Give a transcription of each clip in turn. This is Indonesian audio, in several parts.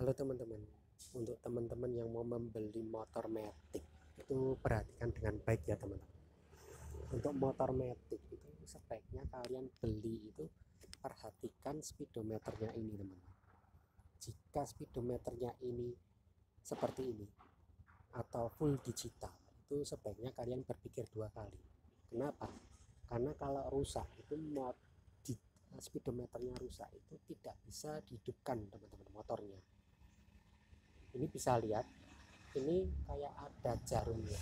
Halo teman-teman, untuk teman-teman yang mau membeli motor matic itu perhatikan dengan baik ya teman-teman. Untuk motor matic itu sebaiknya kalian beli itu perhatikan speedometernya ini teman-teman. Jika speedometernya ini seperti ini atau full digital, itu sebaiknya kalian berpikir dua kali. Kenapa? Karena kalau rusak itu speedometernya rusak itu tidak bisa dihidupkan teman-teman motornya. Ini bisa lihat, ini kayak ada jarumnya.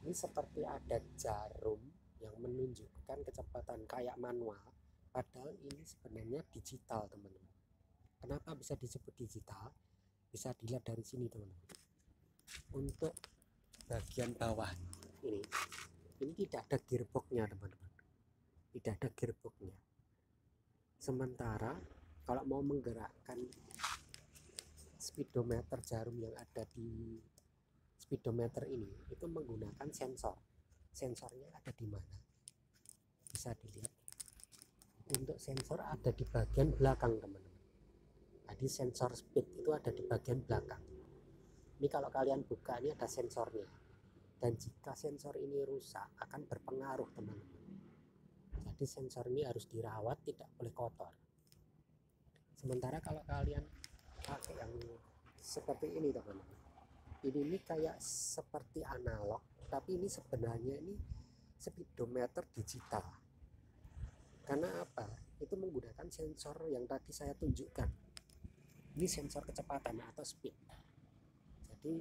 Ini seperti ada jarum yang menunjukkan kecepatan kayak manual, padahal ini sebenarnya digital teman-teman. Kenapa bisa disebut digital? Bisa dilihat dari sini teman-teman. Untuk bagian bawah ini tidak ada gearboxnya teman-teman, tidak ada gearboxnya. Sementara kalau mau menggerakkan speedometer jarum yang ada di speedometer ini itu menggunakan sensornya ada di mana, bisa dilihat. Untuk sensor ada di bagian belakang teman-teman. Jadi sensor speed itu ada di bagian belakang. Ini kalau kalian buka, ini ada sensornya, dan jika sensor ini rusak akan berpengaruh teman-teman. Jadi sensor ini harus dirawat, tidak boleh kotor. Sementara kalau kalian pakai yang seperti ini teman-teman, ini kayak seperti analog, tapi ini sebenarnya ini speedometer digital. Karena apa? Itu menggunakan sensor yang tadi saya tunjukkan. Ini sensor kecepatan atau speed. Jadi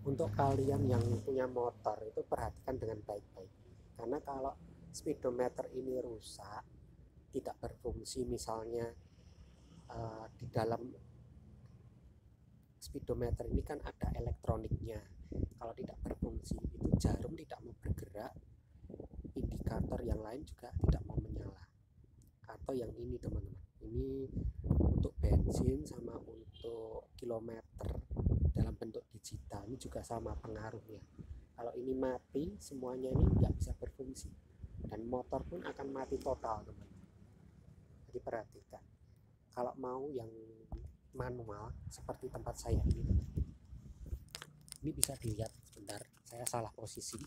untuk kalian yang punya motor itu perhatikan dengan baik-baik. Karena kalau speedometer ini rusak, tidak berfungsi, misalnya di dalam speedometer ini kan ada elektroniknya, kalau tidak berfungsi itu jarum tidak mau bergerak, indikator yang lain juga tidak mau menyala. Atau yang ini teman-teman, ini untuk bensin sama untuk kilometer dalam bentuk digital, ini juga sama pengaruhnya. Kalau ini mati, semuanya ini nggak bisa berfungsi dan motor pun akan mati total teman-teman. Jadi perhatikan, kalau mau yang manual seperti tempat saya ini bisa dilihat. Sebentar, saya salah posisi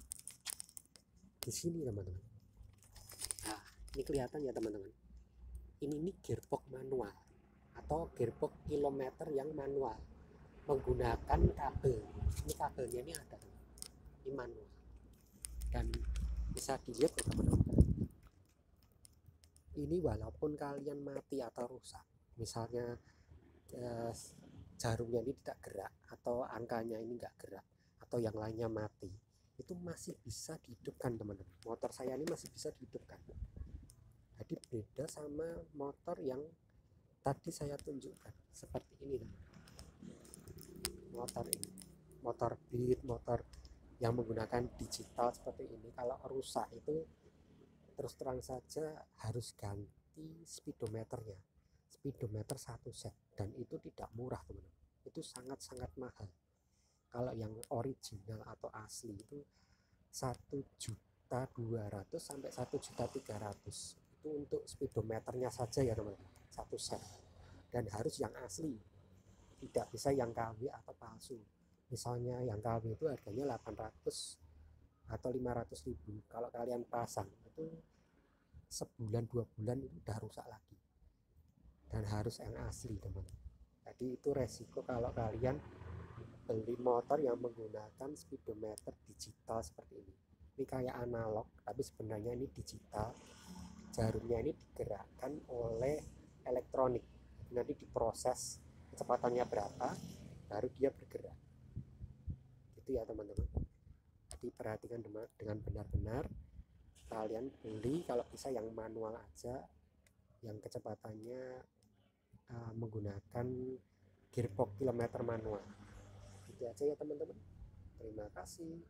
di sini teman-teman. Nah, ini kelihatan ya teman-teman, ini gearbox manual atau gearbox kilometer yang manual menggunakan kabel. Ini kabelnya ini ada, ini manual, dan bisa dilihat ya teman-teman, ini walaupun kalian mati atau rusak, misalnya jarumnya ini tidak gerak atau angkanya ini enggak gerak atau yang lainnya mati, itu masih bisa dihidupkan teman-teman. Motor saya ini masih bisa dihidupkan. Jadi beda sama motor yang tadi saya tunjukkan seperti ini teman-teman. Motor ini, motor Beat, motor yang menggunakan digital seperti ini, kalau rusak itu terus terang saja harus ganti speedometernya. Speedometer satu set, dan itu tidak murah teman-teman, itu sangat-sangat mahal. Kalau yang original atau asli itu 1.200.000 sampai 1.300.000, itu untuk speedometernya saja ya teman-teman, satu set. Dan harus yang asli, tidak bisa yang KW atau palsu. Misalnya yang KW itu harganya 800 atau 500.000, kalau kalian pasang itu sebulan 2 bulan itu udah rusak lagi. Dan harus yang asli teman-teman. Jadi itu resiko kalau kalian beli motor yang menggunakan speedometer digital seperti ini. Ini kayak analog tapi sebenarnya ini digital. Jarumnya ini digerakkan oleh elektronik, nanti diproses kecepatannya berapa baru dia bergerak. Itu ya teman-teman. Jadi perhatikan dengan benar-benar. Kalian beli kalau bisa yang manual aja, yang kecepatannya menggunakan gearbox kilometer manual. Itu aja ya teman-teman. Terima kasih.